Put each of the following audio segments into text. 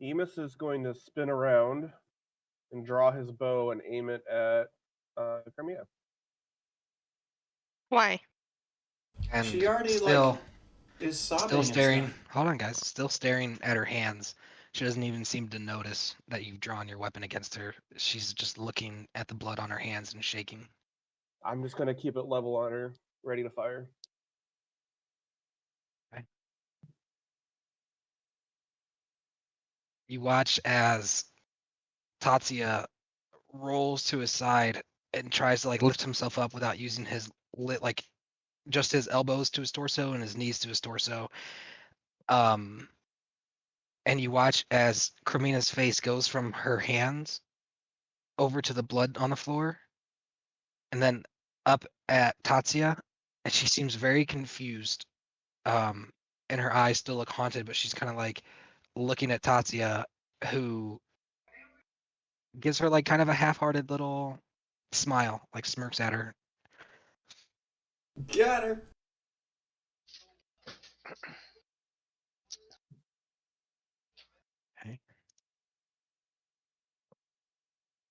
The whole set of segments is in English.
Emus is going to spin around and draw his bow and aim it at Crimea. Why? And She already still is sobbing. still and staring. stuff. Hold on, guys. Still staring at her hands. She doesn't even seem to notice that you've drawn your weapon against her. She's just looking at the blood on her hands and shaking. I'm just going to keep it level on her, ready to fire. Okay. You watch as Tatsuya rolls to his side and tries to lift himself up without using his just his elbows to his torso and his knees to his torso. And you watch as Cremina's face goes from her hands over to the blood on the floor, and then up at Tatsuya, and she seems very confused. And her eyes still look haunted, but she's kind of looking at Tatsuya, who gives her kind of a half-hearted little smile, smirks at her. Got her. Okay.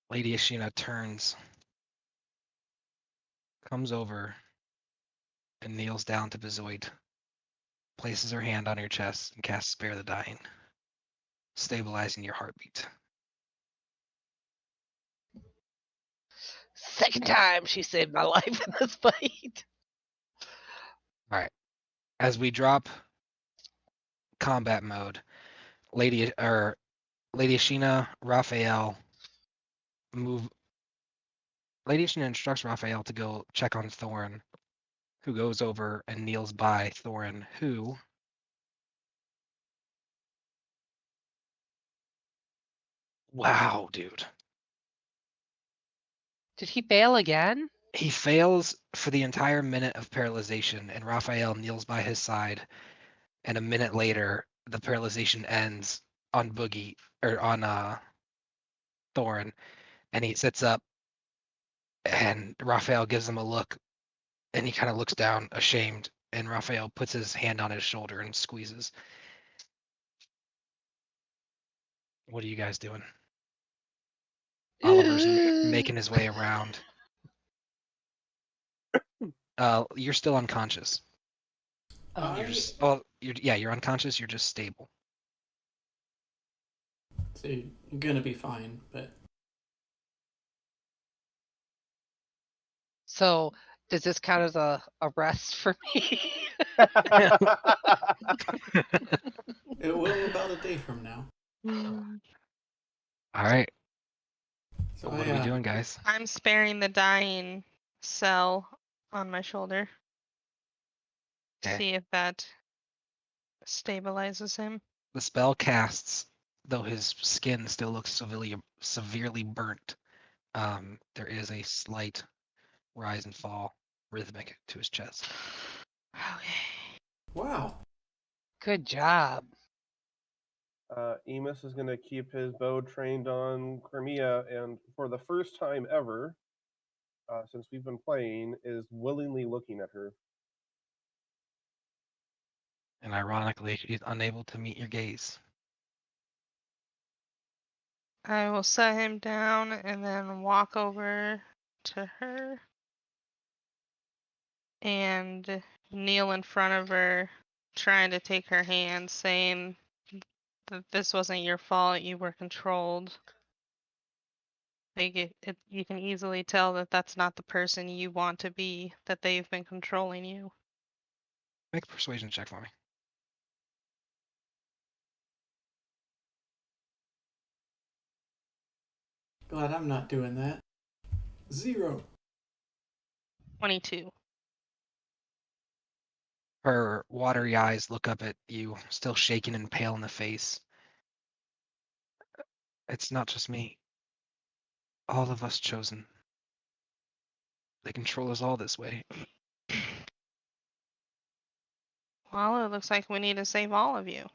Lady Ashina turns, comes over, and kneels down to Vizoid, places her hand on your chest, and casts Spare the Dying, stabilizing your heartbeat. Second time she saved my life in this fight. All right. As we drop combat mode, Lady Ashina, Raphael move. Lady Ashina instructs Raphael to go check on Thorin, who goes over and kneels by Thorin, who wow, dude. Did he fail again? He fails for the entire minute of paralyzation, and Raphael kneels by his side. And a minute later, the paralyzation ends on Boogie or on Thorin, and he sits up, and Raphael gives him a look, and he kind of looks down, ashamed, and Raphael puts his hand on his shoulder and squeezes. What are you guys doing? Oliver's making his way around. You're still unconscious. You're unconscious. You're just stable. So you're gonna be fine, but So does this count as a rest for me? it will about a day from now. All right. So What are we doing, guys? I'm sparing the dying cell on my shoulder. Okay. See if that stabilizes him. The spell casts, though his skin still looks severely burnt. There is a slight rise and fall, rhythmic to his chest. Okay. Wow. Good job. Emus is going to keep his bow trained on Crimea, and for the first time ever, since we've been playing, is willingly looking at her. And ironically, she's unable to meet your gaze. I will set him down and then walk over to her and kneel in front of her, trying to take her hand, saying that this wasn't your fault, you were controlled. You can easily tell that that's not the person you want to be, that they've been controlling you. Make a persuasion check for me. Glad I'm not doing that. 0. 22. Her watery eyes look up at you, still shaking and pale in the face. It's not just me. All of us chosen. They control us all this way. Well, it looks like we need to save all of you.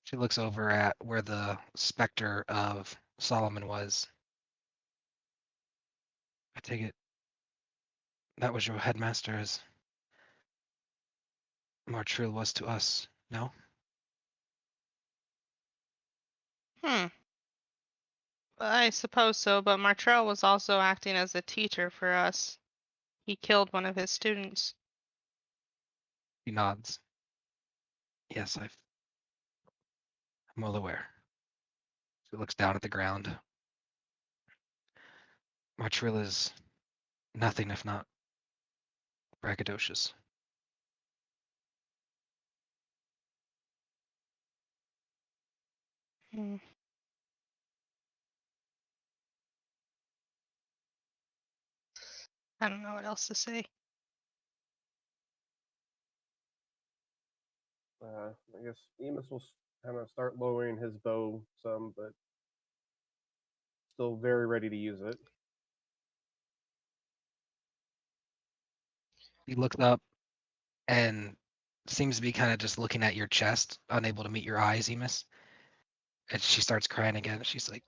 She looks over at where the specter of Solomon was. I take it that was your headmaster as Martrill was to us. No? I suppose so, but Martrill was also acting as a teacher for us. He killed one of his students. He nods. Yes, I'm well aware. She looks down at the ground. Martrill is nothing if not braggadocious. Hmm. I don't know what else to say. I guess Emus will kind of start lowering his bow some, but still very ready to use it. He looks up and seems to be kind of just looking at your chest, unable to meet your eyes, Emus. And she starts crying again. She's like,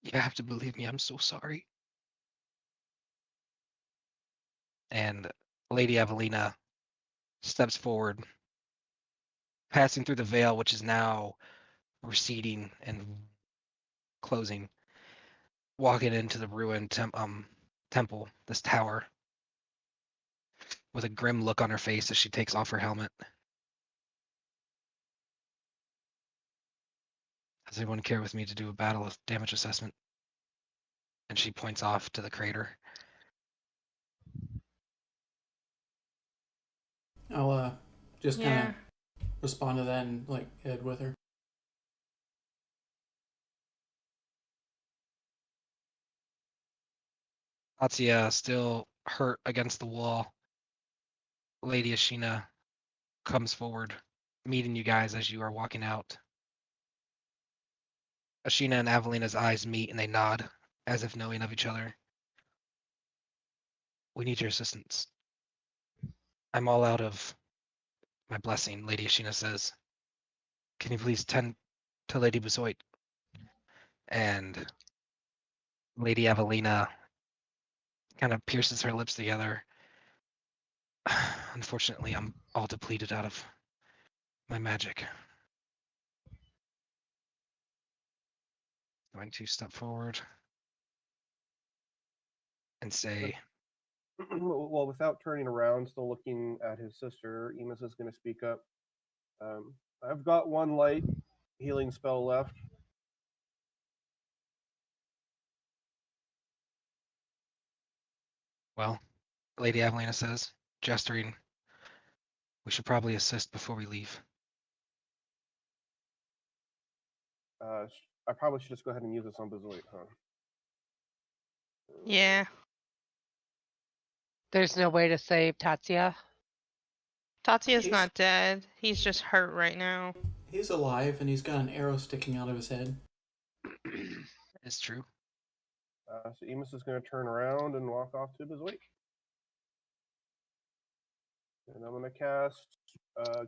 "You have to believe me. I'm so sorry." And Lady Evelina steps forward, passing through the veil, which is now receding and closing, walking into the ruined temple, this tower, with a grim look on her face as she takes off her helmet. Does anyone care with me to do a battle of damage assessment? And she points off to the crater. I'll just kind Yeah. of respond to that and like head with her. Atsuya, still hurt against the wall. Lady Ashina comes forward, meeting you guys as you are walking out. Ashina and Avelina's eyes meet and they nod, as if knowing of each other. We need your assistance. I'm all out of my blessing, Lady Ashina says. Can you please tend to Lady Buzoit? And Lady Evelina kind of pierces her lips together. Unfortunately, I'm all depleted out of my magic. Going to step forward and say, Well, without turning around, still looking at his sister, Emus is going to speak up. I've got one light healing spell left. well, Lady Evelina says, gesturing, we should probably assist before we leave. I probably should just go ahead and use this on Bezoit, huh? Yeah. There's no way to save Tatsuya. Tatsuya's He's- not dead. He's just hurt right now. He's alive and he's got an arrow sticking out of his head. It's true. So Emus is going to turn around and walk off to Bezoit. And I'm going to cast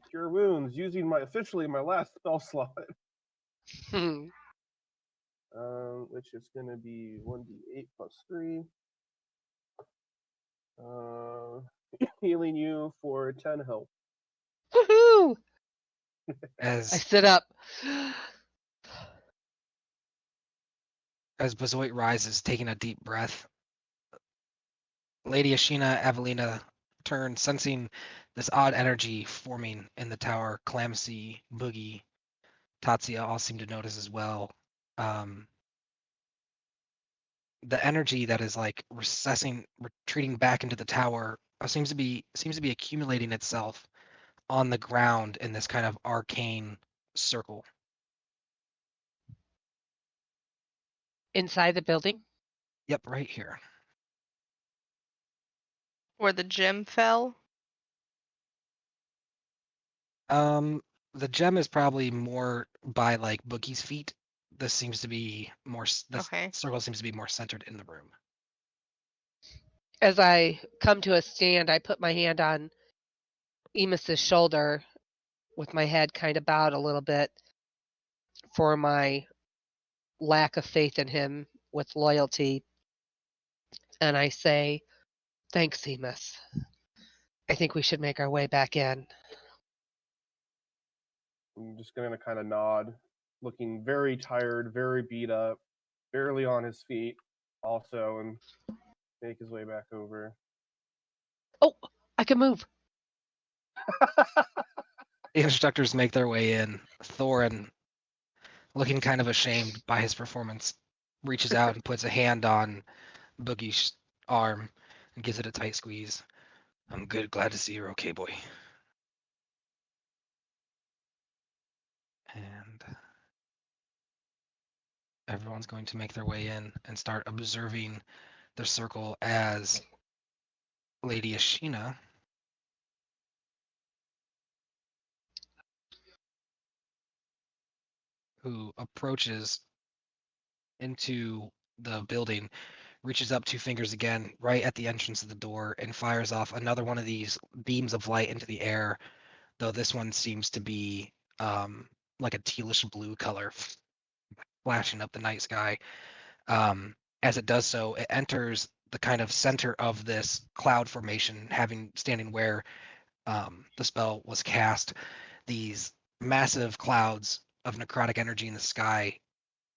Cure Wounds using officially my last spell slot, which is going to be 1d8 plus 3. Healing you for 10 health. Woohoo! I As sit up. Bezoit rises, taking a deep breath, Lady Ashina, Evelina turn, sensing this odd energy forming in the tower. Clamsy, Boogie, Tatsuya all seem to notice as well. The energy that is like retreating back into the tower seems to be accumulating itself on the ground in this kind of arcane circle. Inside the building? Yep, right here. Where the gem fell. The gem is probably more by like Boogie's feet. This seems to be more. This Okay. circle seems to be more centered in the room. As I come to a stand, I put my hand on Emus's shoulder with my head kind of bowed a little bit for my lack of faith in him with loyalty. And I say, thanks, Emus. I think we should make our way back in. I'm just going to kind of nod, looking very tired, very beat up, barely on his feet also, and make his way back over. Oh, I can move. The instructors make their way in. Thorin, looking kind of ashamed by his performance, reaches out and puts a hand on Boogie's arm and gives it a tight squeeze. I'm good. Glad to see you're okay, boy. And everyone's going to make their way in and start observing the circle as Lady Ashina who approaches into the building, reaches up 2 fingers again right at the entrance of the door and fires off another one of these beams of light into the air, though this one seems to be like a tealish blue color flashing up the night sky. As it does so, it enters the kind of center of this cloud formation, standing where the spell was cast. These massive clouds of necrotic energy in the sky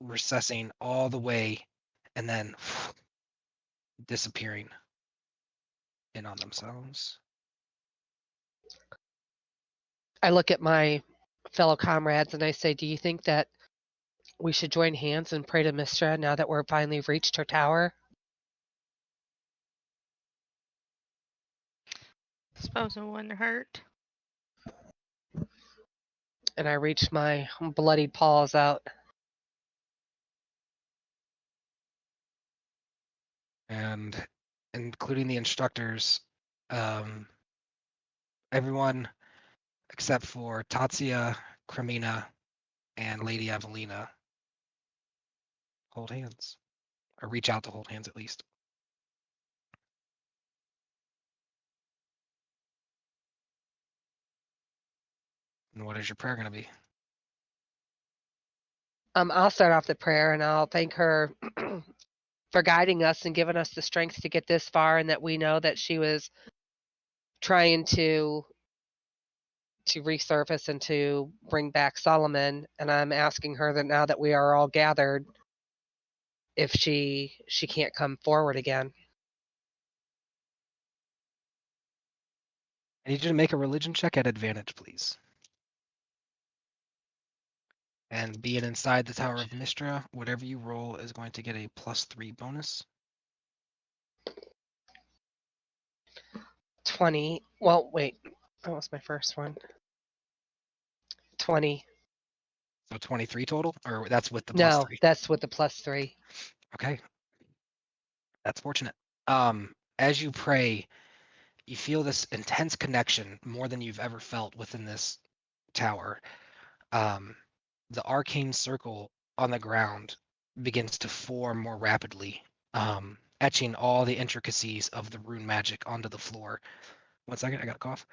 recessing all the way and then disappearing in on themselves. I look at my fellow comrades and I say, do you think that we should join hands and pray to Mistra now that we're finally reached her tower? Suppose it wouldn't hurt. And I reach my bloody paws out. And including the instructors, everyone except for Tatsia, Cremina, and Lady Evelina hold hands, or reach out to hold hands at least. And what is your prayer going to be? I'll start off the prayer and I'll thank her for guiding us and giving us the strength to get this far, and that we know that she was trying to resurface and to bring back Solomon. And I'm asking her that now that we are all gathered, if she can't come forward again. I need you to make a religion check at advantage, please. And being inside the Tower of Mistra, whatever you roll is going to get a +3 bonus. 20. Well, wait. That was my first one. 20. So 23 total, or that's with the No, +3? that's with the +3. Okay. That's fortunate. As you pray, you feel this intense connection more than you've ever felt within this tower. The arcane circle on the ground begins to form more rapidly, etching all the intricacies of the rune magic onto the floor. 1 second, I got a cough.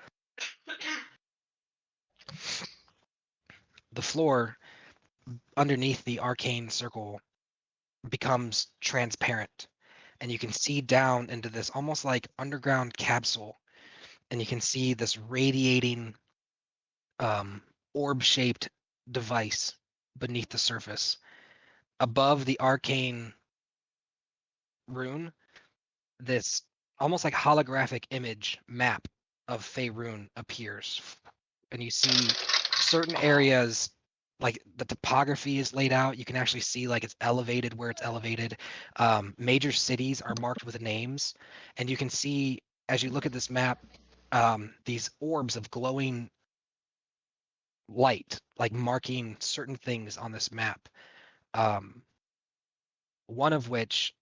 The floor underneath the arcane circle becomes transparent, and you can see down into this almost like underground capsule, and you can see this radiating orb-shaped device beneath the surface. Above the arcane rune, this almost like holographic image map of Faerun appears, and you see certain areas, like the topography is laid out. You can actually see like it's elevated where it's elevated. Major cities are marked with names, and you can see as you look at this map, these orbs of glowing light, like marking certain things on this map. One of which,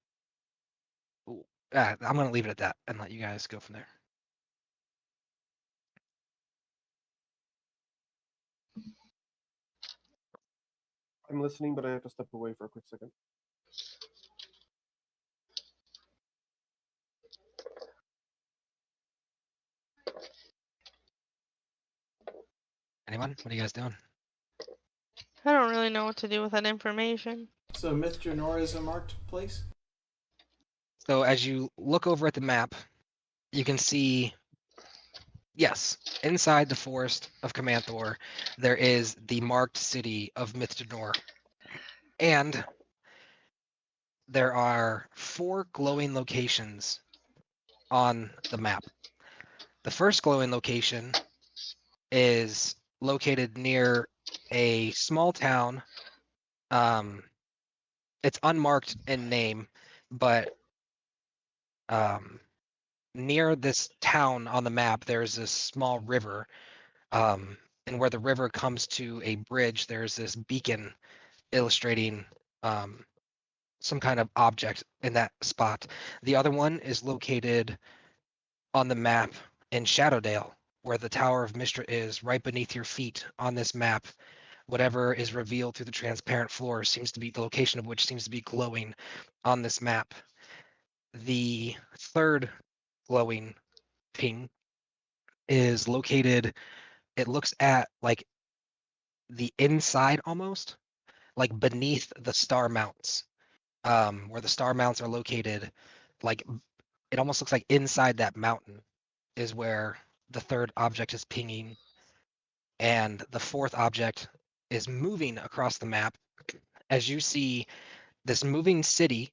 I'm going to leave it at that and let you guys go from there. I'm listening, but I have to step away for a quick second. Anyone? What are you guys doing? I don't really know what to do with that information. So Mithranor is a marked place? So as you look over at the map, you can see Yes, inside the forest of Kamanthor, there is the marked city of Mythdonor. And there are 4 glowing locations on the map. The first glowing location is located near a small town. It's unmarked in name, but near this town on the map, there's this small river. And where the river comes to a bridge, there's this beacon illustrating some kind of object in that spot. The other one is located on the map in Shadowdale, where the Tower of Mystra is, right beneath your feet on this map. Whatever is revealed through the transparent floor seems to be the location of which seems to be glowing on this map. The third glowing ping is located, it looks at like the inside almost, like beneath the star mounts, where the star mounts are located. Like it almost looks like inside that mountain is where the third object is pinging. And the fourth object is moving across the map. As you see this moving city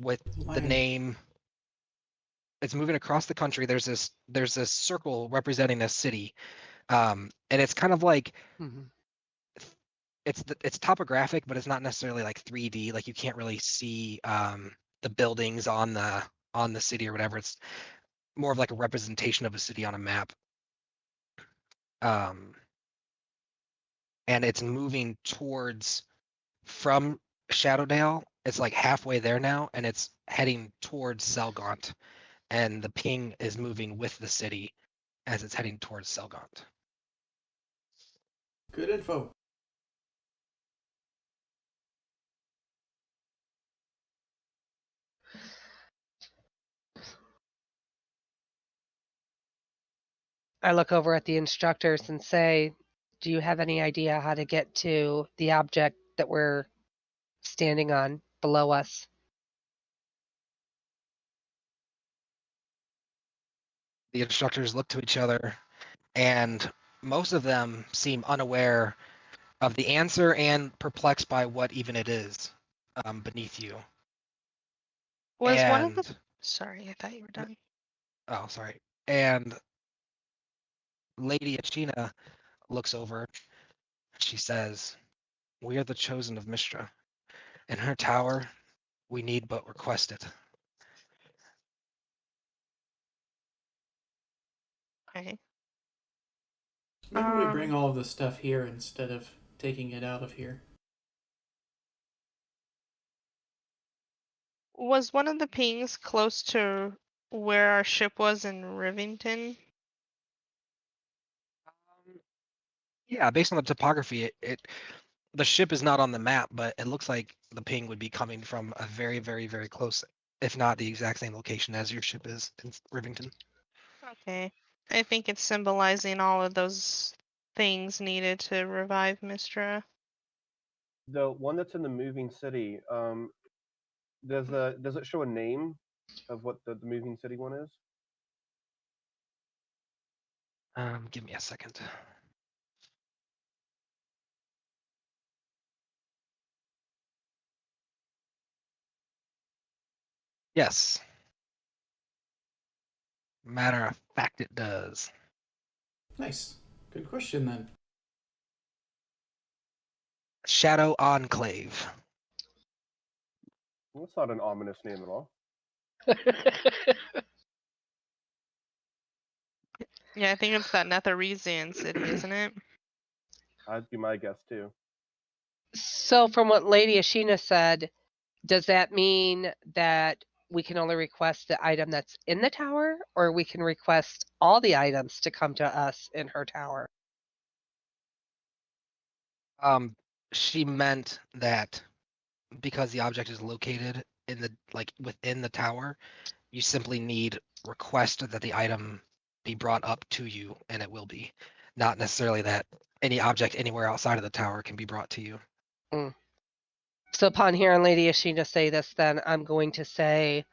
with the Land. name, it's moving across the country. There's this circle representing a city. And it's kind of like it's topographic, but it's not necessarily like 3D. Like you can't really see the buildings on the city or whatever. It's more of like a representation of a city on a map. And it's moving towards from Shadowdale. It's like halfway there now, and it's heading towards Selgaunt. And the ping is moving with the city as it's heading towards Selgaunt. Good info. I look over at the instructors and say, do you have any idea how to get to the object that we're standing on below us? The instructors look to each other, and most of them seem unaware of the answer and perplexed by what even it is beneath you. Was one of the. And Sorry, I thought you were done. oh, sorry. And Lady Achina looks over. She says, "We are the chosen of Mystra. In her tower, we need but request it." Okay. Maybe we bring all of the stuff here instead of taking it out of here. Was one of the pings close to where our ship was in Rivington? Yeah, based on the topography, the ship is not on the map, but it looks like the ping would be coming from a very, very, very close, if not the exact same location as your ship is in Rivington. Okay. I think it's symbolizing all of those things needed to revive Mystra. The one that's in the moving city, does it show a name of what the moving city one is? Give me a second. Yes. Matter of fact, it does. Nice. Good question then. Shadow Enclave. Well, that's not an ominous name at all. Yeah, I think it's that Netheresian city, isn't it? That'd be my guess too. So from what Lady Ashina said, does that mean that we can only request the item that's in the tower, or we can request all the items to come to us in her tower? She meant that because the object is located in the within the tower, you simply need request that the item be brought up to you, and it will be. Not necessarily that any object anywhere outside of the tower can be brought to you. So upon hearing Lady Ashina say this, then I'm going to say,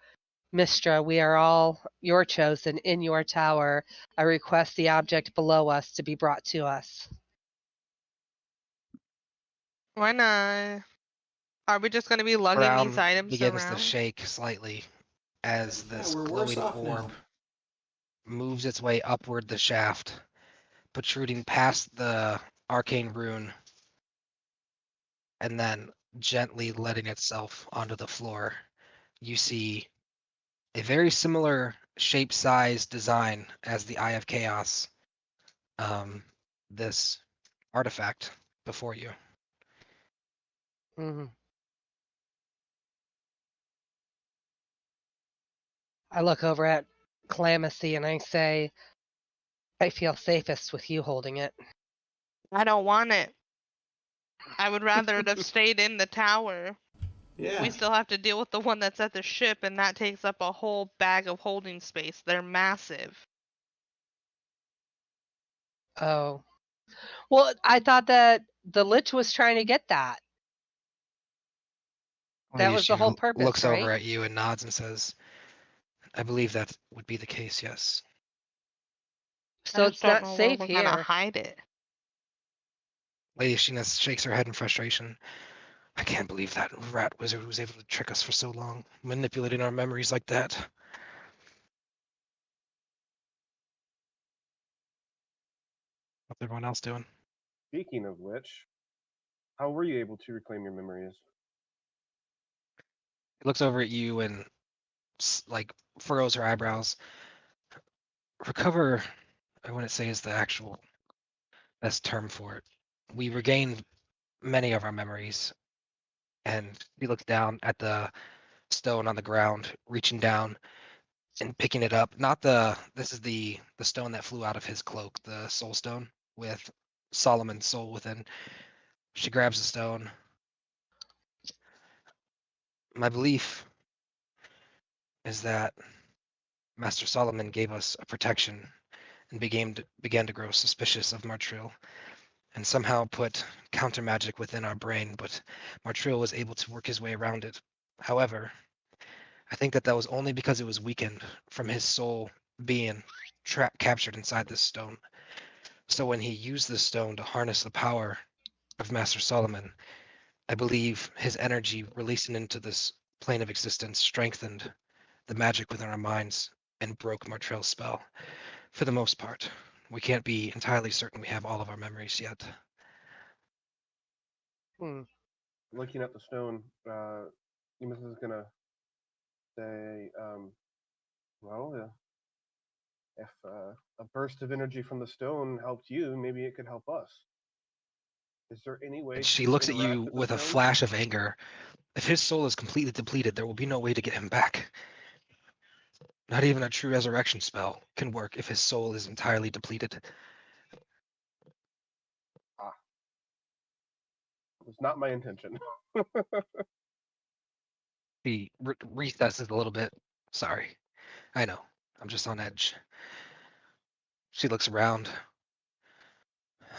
Mistra, we are all your chosen in your tower. I request the object below us to be brought to us. Why not? Are we just going to be lugging these Brown items begins to around? shake slightly as Yeah, this we're worse glowing off orb now. moves its way upward the shaft, protruding past the arcane rune, and then gently letting itself onto the floor. You see a very similar shape, size, design as the Eye of Chaos. This artifact before you. Mhm. I look over at Clamacy and I say, I feel safest with you holding it. I don't want it. I would rather it have stayed in the tower. Yeah. We still have to deal with the one that's at the ship, and that takes up a whole bag of holding space. They're massive. Oh. Well, I thought that the Lich was trying to get that. That was the whole purpose, looks right? over at you and nods and says, I believe that would be the case, yes. So I it's just don't not know where safe we're gonna here. hide it. Lady Sheena shakes her head in frustration. I can't believe that rat wizard was able to trick us for so long, manipulating our memories like that. What's everyone else doing? Speaking of which, how were you able to reclaim your memories? He looks over at you and like furrows her eyebrows. Recover, I wouldn't say is the actual best term for it. We regained many of our memories, and he looks down at the stone on the ground, reaching down and picking it up. Not the this is the stone that flew out of his cloak, the soul stone with Solomon's soul within. She grabs the stone. My belief is that Master Solomon gave us a protection and began to grow suspicious of Martrill and somehow put counter magic within our brain, but Martrill was able to work his way around it. However, I think that was only because it was weakened from his soul being captured inside this stone. So when he used this stone to harness the power of Master Solomon, I believe his energy releasing into this plane of existence strengthened the magic within our minds and broke Martrell's spell. For the most part, we can't be entirely certain we have all of our memories yet. Looking at the stone, Emus is gonna say, well, if a burst of energy from the stone helped you, maybe it could help us. Is there any way And to she looks at interact you with the with a stone? flash of anger. If his soul is completely depleted, there will be no way to get him back. Not even a true resurrection spell can work if his soul is entirely depleted. It's not my intention. He recesses a little bit. Sorry. I know. I'm just on edge. She looks around.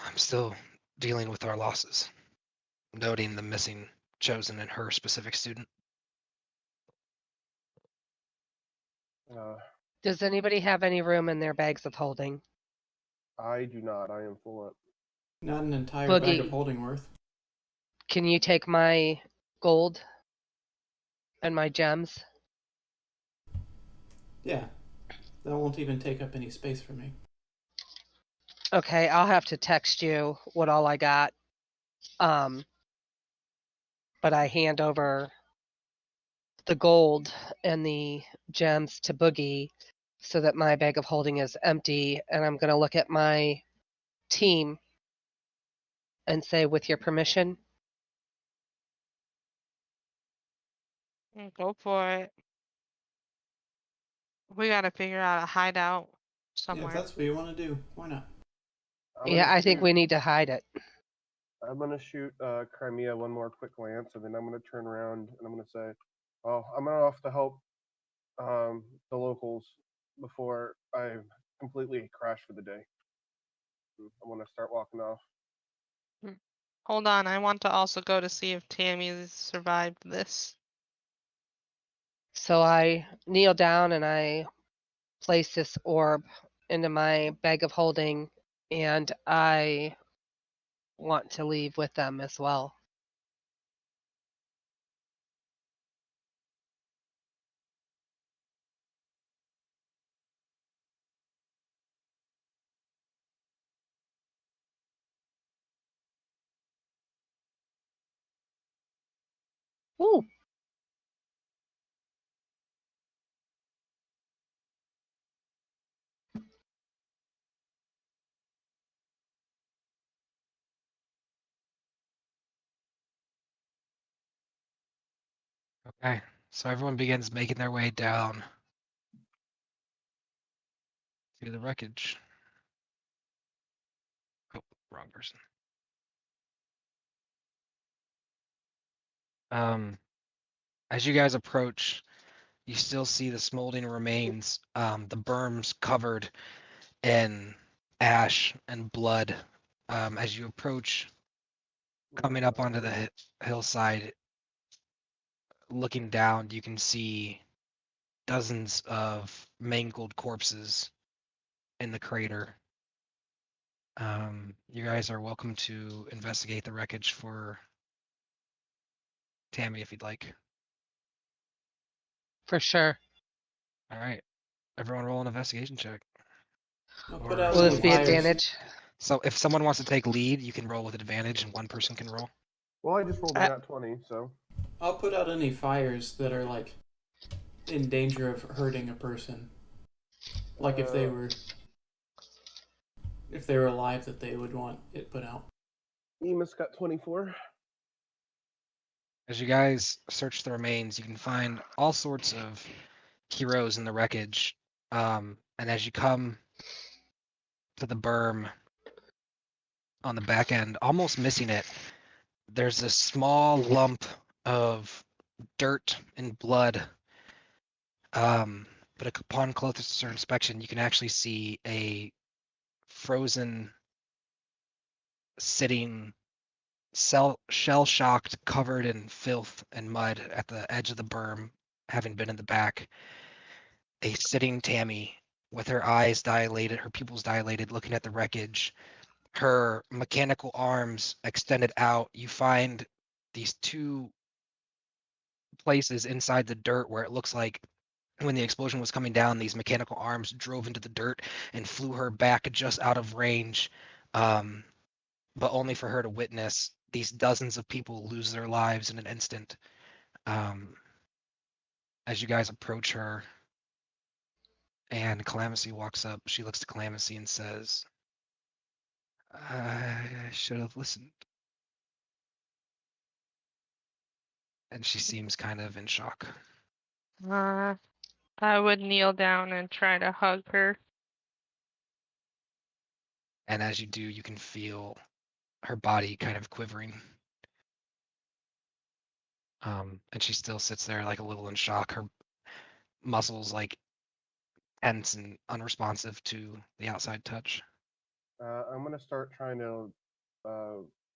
I'm still dealing with our losses, noting the missing chosen and her specific student. Does anybody have any room in their bags of holding? I do not. I am full up. Not an entire bag of Boogie, holding worth. can you take my gold and my gems? Yeah. That won't even take up any space for me. Okay, I'll have to text you what all I got. But I hand over the gold and the gems to Boogie so that my bag of holding is empty, and I'm going to look at my team and say, with your permission. Go for it. We gotta figure out a hideout Yeah, somewhere. if that's what you want to do, why not? Yeah, I think we need to hide it. I'm gonna shoot Crimea one more quick glance, and then I'm gonna turn around and I'm gonna say, "Oh, I'm gonna off to help the locals before I completely crash for the day." I want to start walking off. Hold on, I want to also go to see if Tammy's survived this. So I kneel down and I place this orb into my bag of holding, and I want to leave with them as well. Ooh. Okay, so everyone begins making their way down to the wreckage. Oh, wrong person. As you guys approach, you still see the smoldering remains, the berms covered in ash and blood. As you approach, coming up onto the hillside, looking down, you can see dozens of mangled corpses in the crater. You guys are welcome to investigate the wreckage for Tammy if you'd like. For sure. All right, everyone roll an investigation check. I'll put Or out Will any this be fires. advantage? So if someone wants to take lead, you can roll with advantage and one person can roll. Well, I just rolled a nat 20, so. I'll put out any fires that are like in danger of hurting a person. Like if they were alive, that they would want it put out. Emus got 24. As you guys search the remains, you can find all sorts of heroes in the wreckage. And as you come to the berm on the back end, almost missing it, there's a small lump of dirt and blood. But upon closer inspection, you can actually see a frozen, sitting, shell-shocked, covered in filth and mud at the edge of the berm, having been in the back. A sitting Tammy with her eyes dilated, her pupils dilated, looking at the wreckage, her mechanical arms extended out. You find these two places inside the dirt where it looks like when the explosion was coming down, these mechanical arms drove into the dirt and flew her back just out of range, but only for her to witness these dozens of people lose their lives in an instant. As you guys approach her, and Calamithy walks up, she looks to Calamithy and says, I should have listened. And she seems kind of in shock. I would kneel down and try to hug her. And as you do, you can feel her body kind of quivering. And she still sits there like a little in shock. Her muscles like tense and unresponsive to the outside touch. I'm going to start trying to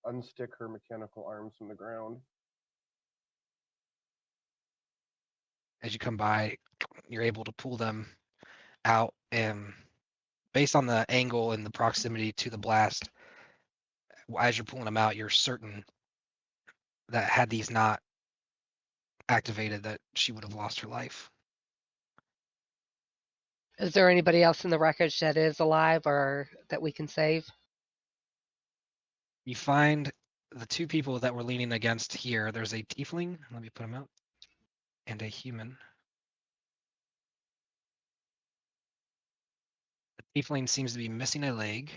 unstick her mechanical arms from the ground. As you come by, you're able to pull them out, and based on the angle and the proximity to the blast, as you're pulling them out, you're certain that had these not activated, that she would have lost her life. Is there anybody else in the wreckage that is alive or that we can save? You find the two people that were leaning against here. There's a tiefling, let me put him out, and a human. The tiefling seems to be missing a leg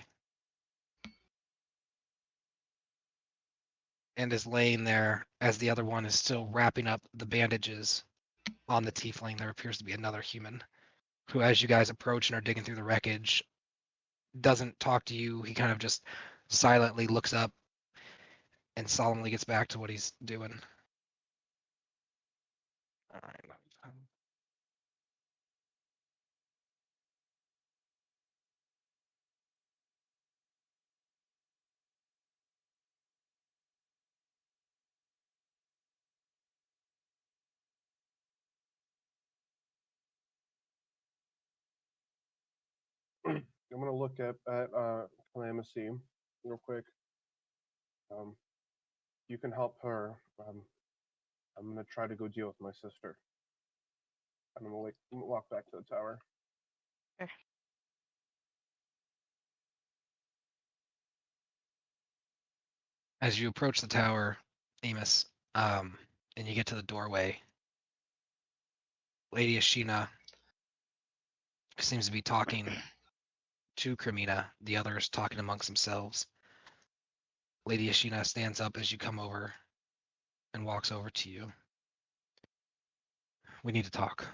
and is laying there as the other one is still wrapping up the bandages on the tiefling. There appears to be another human who, as you guys approach and are digging through the wreckage, doesn't talk to you. He kind of just silently looks up and solemnly gets back to what he's doing. All right. I'm gonna look at Calamacy real quick. You can help her. I'm gonna try to go deal with my sister. I'm gonna walk back to the tower. Okay. As you approach the tower, Amos, and you get to the doorway, Lady Ashina seems to be talking to Cremina, the others talking amongst themselves. Lady Ashina stands up as you come over and walks over to you. We need to talk.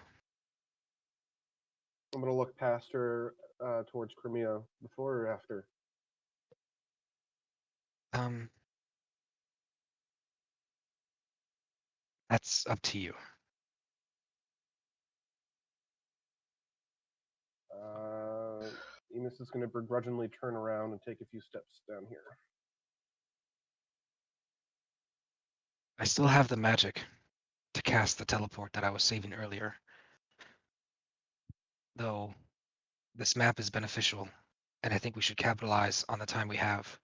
I'm gonna look past her towards Crimea. Before or after? That's up to you. Enos is going to begrudgingly turn around and take a few steps down here. I still have the magic to cast the teleport that I was saving earlier. Though this map is beneficial, and I think we should capitalize on the time we have.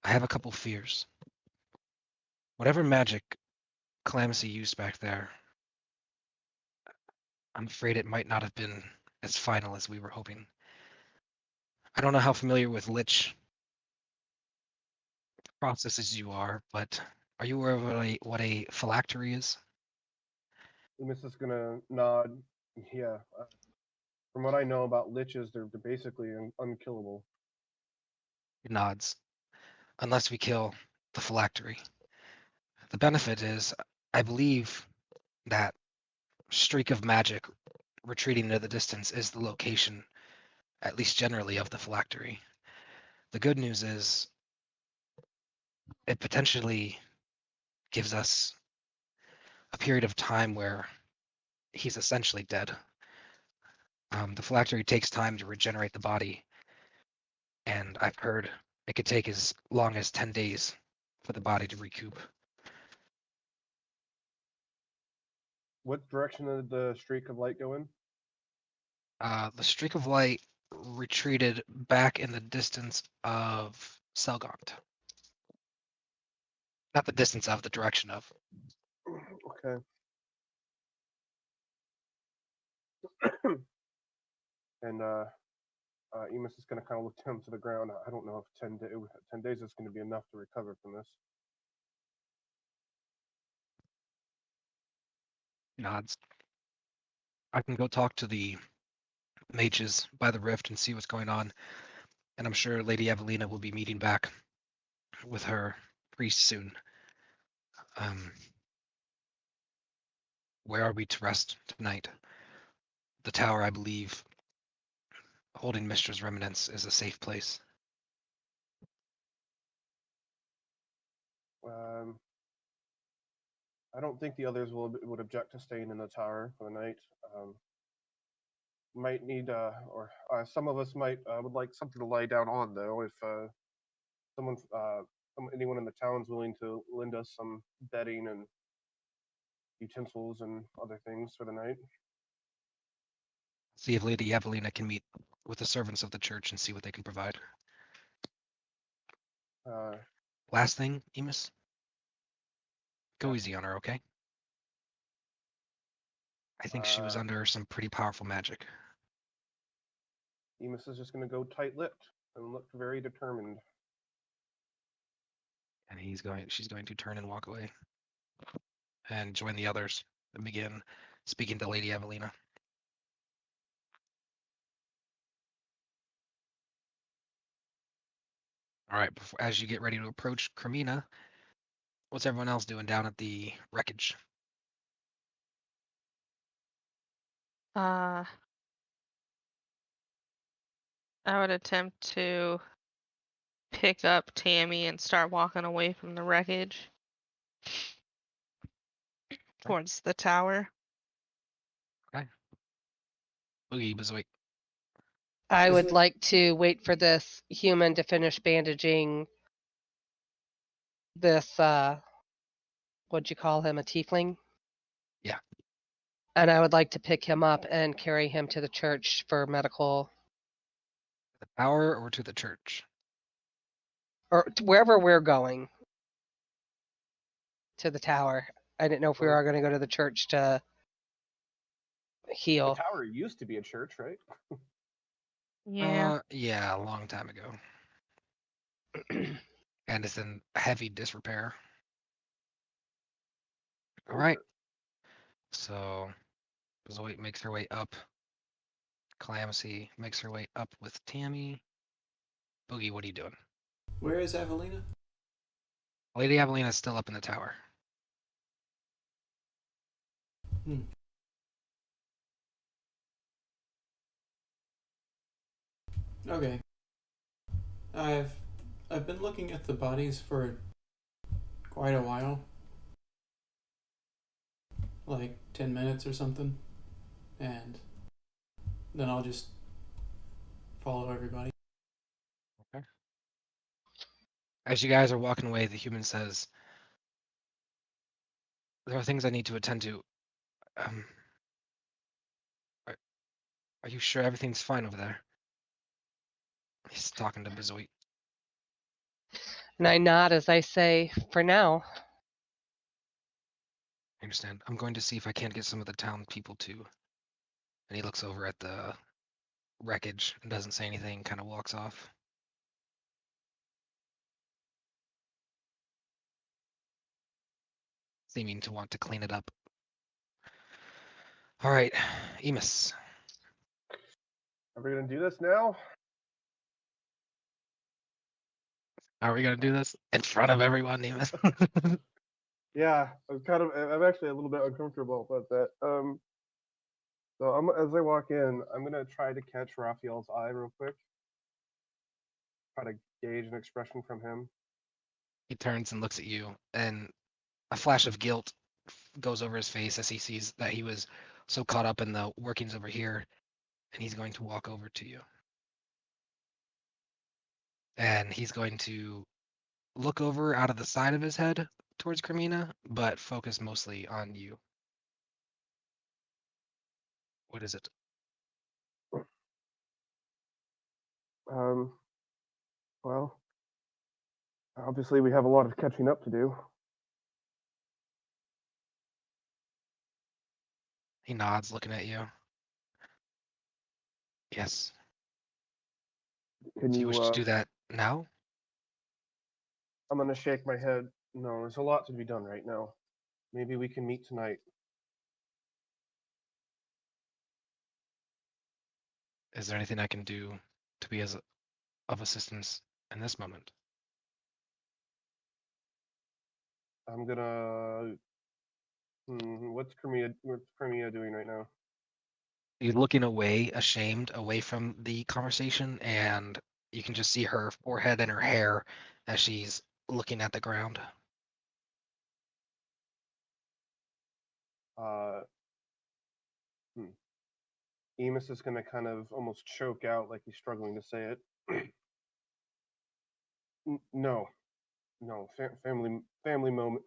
I have a couple fears. Whatever magic Calamacy used back there, I'm afraid it might not have been as final as we were hoping. I don't know how familiar with Lich processes you are, but are you aware of what a phylactery is? Enos is going to nod. Yeah. From what I know about liches, they're basically unkillable. It nods. Unless we kill the phylactery. The benefit is, I believe that streak of magic retreating into the distance is the location, at least generally, of the phylactery. The good news is it potentially gives us a period of time where he's essentially dead. The phylactery takes time to regenerate the body, and I've heard it could take as long as 10 days for the body to recoup. What direction did the streak of light go in? The streak of light retreated back in the distance of Selgont. Not the distance of, the direction of. Okay. And Enos is going to kind of look down to the ground. I don't know if 10 days is going to be enough to recover from this. Nods. I can go talk to the mages by the rift and see what's going on. And I'm sure Lady Evelina will be meeting back with her priest soon. Where are we to rest tonight? The tower, I believe, holding Mistra's remnants is a safe place. I don't think the others would object to staying in the tower for the night. Might need, or some of us might would like something to lie down on, though. If anyone in the town is willing to lend us some bedding and utensils and other things for the night. See if Lady Evelina can meet with the servants of the church and see what they can provide. Last thing, Emus. Go easy on her, okay? I think she was under some pretty powerful magic. Emus is just going to go tight-lipped and look very determined. And she's going to turn and walk away and join the others and begin speaking to Lady Evelina. All right, as you get ready to approach Cremina, what's everyone else doing down at the wreckage? I would attempt to pick up Tammy and start walking away from the wreckage towards the tower. Okay. Boogie Bazoik. I Is would it- like to wait for this human to finish bandaging this, what'd you call him, a tiefling? Yeah. And I would like to pick him up and carry him to the church for medical The tower or to the church? Or wherever we're going. To the tower. I didn't know if we were Well, all going to go to the church to the heal. tower used to be a church, right? Yeah. Yeah, a long time ago. And it's in heavy disrepair. All right. So Zoe makes her way up. Calamity makes her way up with Tammy. Boogie, what are you doing? Where is Evelina? Lady Avelina's still up in the tower. Hmm. Okay. I've been looking at the bodies for quite a while. Like 10 minutes or something. And then I'll just follow everybody. As you guys are walking away, the human says, there are things I need to attend to. Um, are you sure everything's fine over there? He's talking to Bezoit. And I nod as I say, for now. I understand. I'm going to see if I can't get some of the town people too. And he looks over at the wreckage and doesn't say anything, kind of walks off. Seeming to want to clean it up. All right, Emus. Are we gonna do this now? How are we gonna do this in front of everyone, Emus? Yeah, I'm actually a little bit uncomfortable about that. So as I walk in, I'm gonna try to catch Raphael's eye real quick. Try to gauge an expression from him. He turns and looks at you, and a flash of guilt goes over his face as he sees that he was so caught up in the workings over here, and he's going to walk over to you. And he's going to look over out of the side of his head towards Carmina, but focus mostly on you. What is it? Well, obviously we have a lot of catching up to do. He nods, looking at you. Yes. Can Do you you? wish to do that now? I'm gonna shake my head. No, there's a lot to be done right now. Maybe we can meet tonight. Is there anything I can do to be of assistance in this moment? I'm gonna. What's Crimea doing right now? He's looking away, ashamed, away from the conversation, and you can just see her forehead and her hair as she's looking at the ground. Emus is gonna kind of almost choke out, like he's struggling to say it. No, family moment.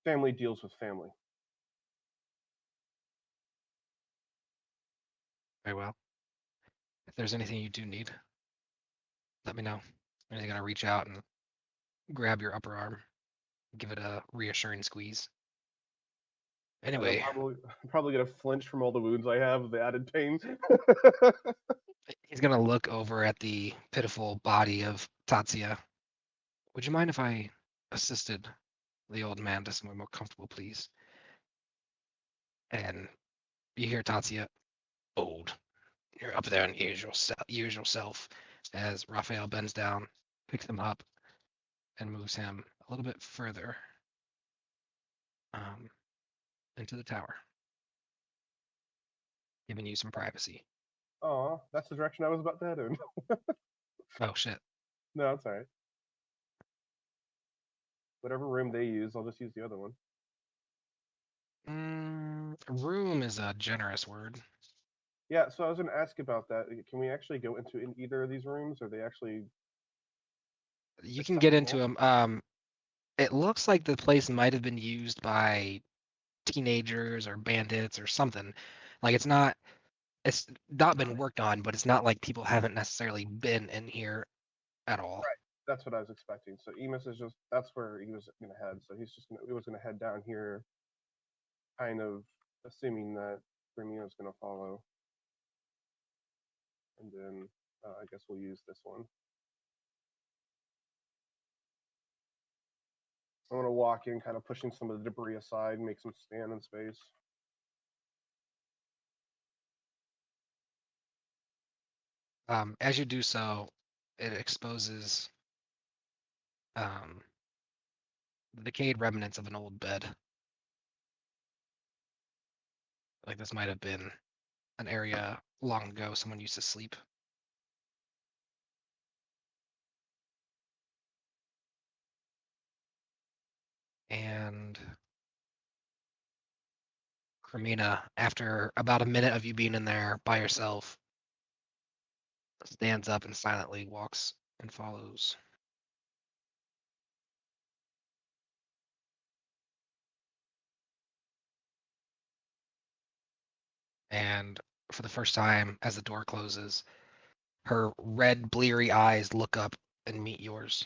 Family deals with family. Very well. If there's anything you do need, let me know. I'm gonna reach out and grab your upper arm, give it a reassuring squeeze. And I'm Anyway, probably gonna flinch from all the wounds I have, the added pain. he's gonna look over at the pitiful body of Tatsia. Would you mind if I assisted the old man to somewhere more comfortable, please? And you hear Tatsia, old. You're up there and usual self, as Raphael bends down, picks him up, and moves him a little bit further into the tower, giving you some privacy. Oh, that's the direction I was about to head in. Oh shit. No, it's alright. Whatever room they use, I'll just use the other one. Room is a generous word. Yeah, so I was gonna ask about that. Can we actually go into either of these rooms? Are they actually? You can get into accessible? them. It looks like the place might have been used by teenagers or bandits or something. Like it's not it's not been worked on, but it's not like people haven't necessarily been in here at all. That's what I was expecting. So Emus is just that's where he was gonna head. So he was gonna head down here, kind of assuming that Firmino's gonna follow. And then I guess we'll use this one. I'm gonna walk in, kind of pushing some of the debris aside, make some stand in space. As you do so, it exposes the decayed remnants of an old bed. Like this might have been an area long ago someone used to sleep. And Cremina, after about a minute of you being in there by yourself, stands up and silently walks and follows. And for the first time, as the door closes, her red, bleary eyes look up and meet yours.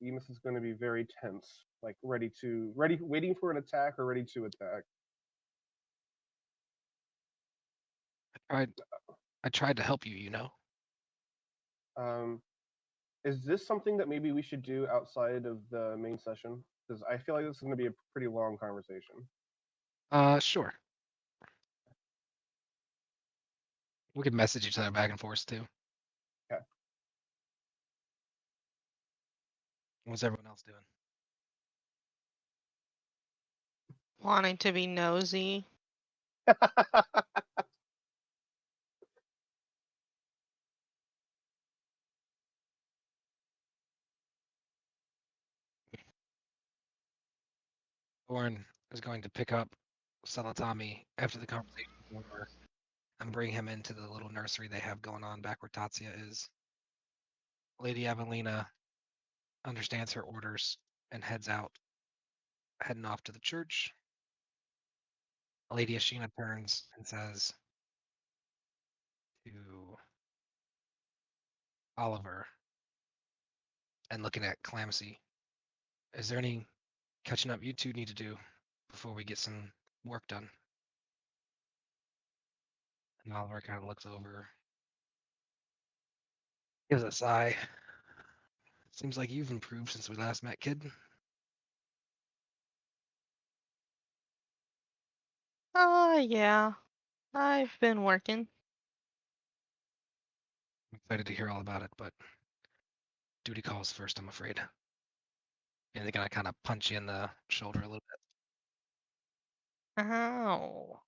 Emus is going to be very tense, like waiting for an attack or ready to attack. I tried to help you, you know. Is this something that maybe we should do outside of the main session? Because I feel like this is going to be a pretty long conversation. Sure. We could message each other back and forth too. Okay. What's everyone else doing? Wanting to be nosy. Orin is going to pick up Salatami after the conversation is over and bring him into the little nursery they have going on back where Tatsia is. Lady Evelina understands her orders and heads out, heading off to the church. Lady Ashina turns and says to Oliver, and looking at Clamsy, is there any catching up you two need to do before we get some work done? And Oliver kind of looks over, gives a sigh. Seems like you've improved since we last met, kid. Yeah. I've been working. I'm excited to hear all about it, but duty calls first, I'm afraid. And they're gonna kind of punch you in the shoulder a little bit. Ow.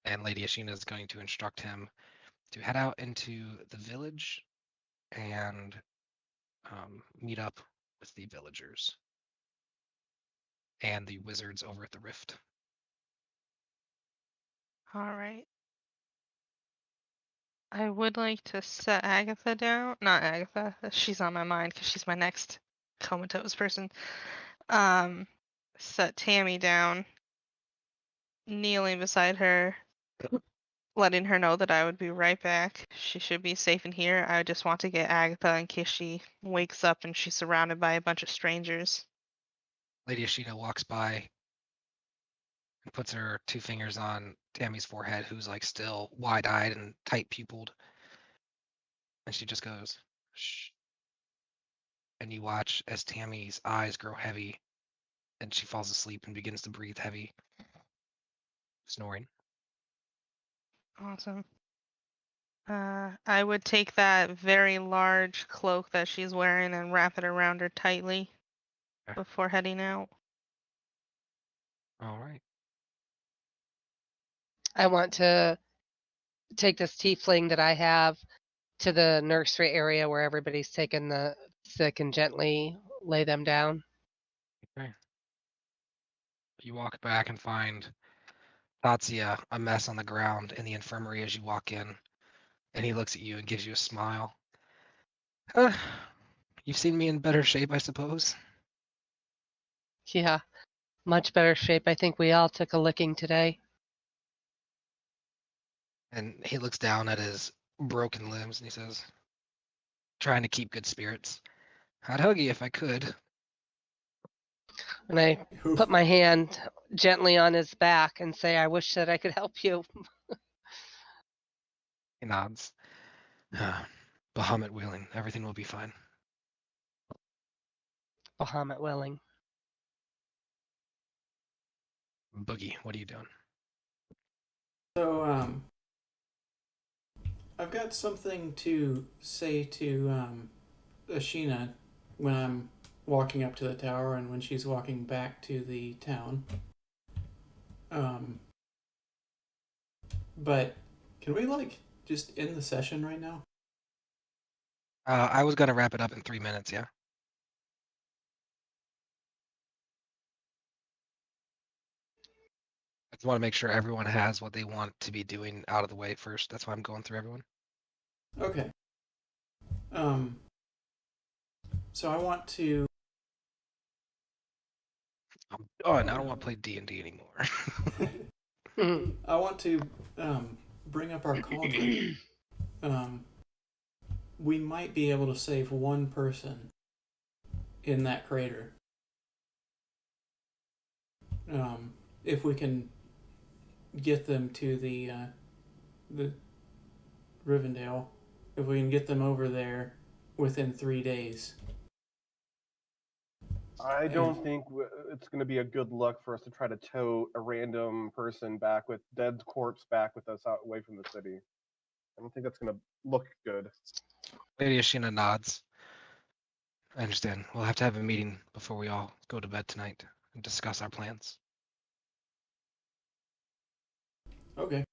And Lady Ashina is going to instruct him to head out into the village and meet up with the villagers and the wizards over at the rift. All right. I would like to set Agatha down. Not Agatha. She's on my mind because she's my next comatose person. Set Tammy down, kneeling beside her, letting her know that I would be right back. She should be safe in here. I just want to get Agatha in case she wakes up and she's surrounded by a bunch of strangers. Lady Ashina walks by and puts her two fingers on Tammy's forehead, who's like still wide-eyed and tight-pupiled. And she just goes, shh. And you watch as Tammy's eyes grow heavy and she falls asleep and begins to breathe heavy, snoring. Awesome. I would take that very large cloak that she's wearing and wrap it around her tightly Okay. before heading out. All right. I want to take this tiefling that I have to the nursery area where everybody's taken the sick and gently lay them down. Okay. You walk back and find Tatsia a mess on the ground in the infirmary as you walk in, and he looks at you and gives you a smile. You've seen me in better shape, I suppose. Yeah, Much better shape. I think we all took a licking today. And he looks down at his broken limbs and he says, trying to keep good spirits, I'd hug you if I could. And I put my hand gently on his back and say, I wish that I could help you. He nods. Bahamut willing, everything will be fine. Bahamut willing. Boogie, what are you doing? So, I've got something to say to Ashina when I'm walking up to the tower and when she's walking back to the town. But can we just end the session right now? I was gonna wrap it up in 3 minutes, yeah. I just want to make sure everyone has what they want to be doing out of the way first. That's why I'm going through everyone. Okay. So I want to. I'm done. I don't want to play D&D anymore. I want to bring up our cauldron. We might be able to save one person in that crater. If we can get them to the Rivendell, if we can get them over there within 3 days. I don't think it's going to be a good look for us to try to tow a random person back with dead corpse back with us out away from the city. I don't think that's going to look good. Lady Ashina nods. I understand. We'll have to have a meeting before we all go to bed tonight and discuss our plans. Okay.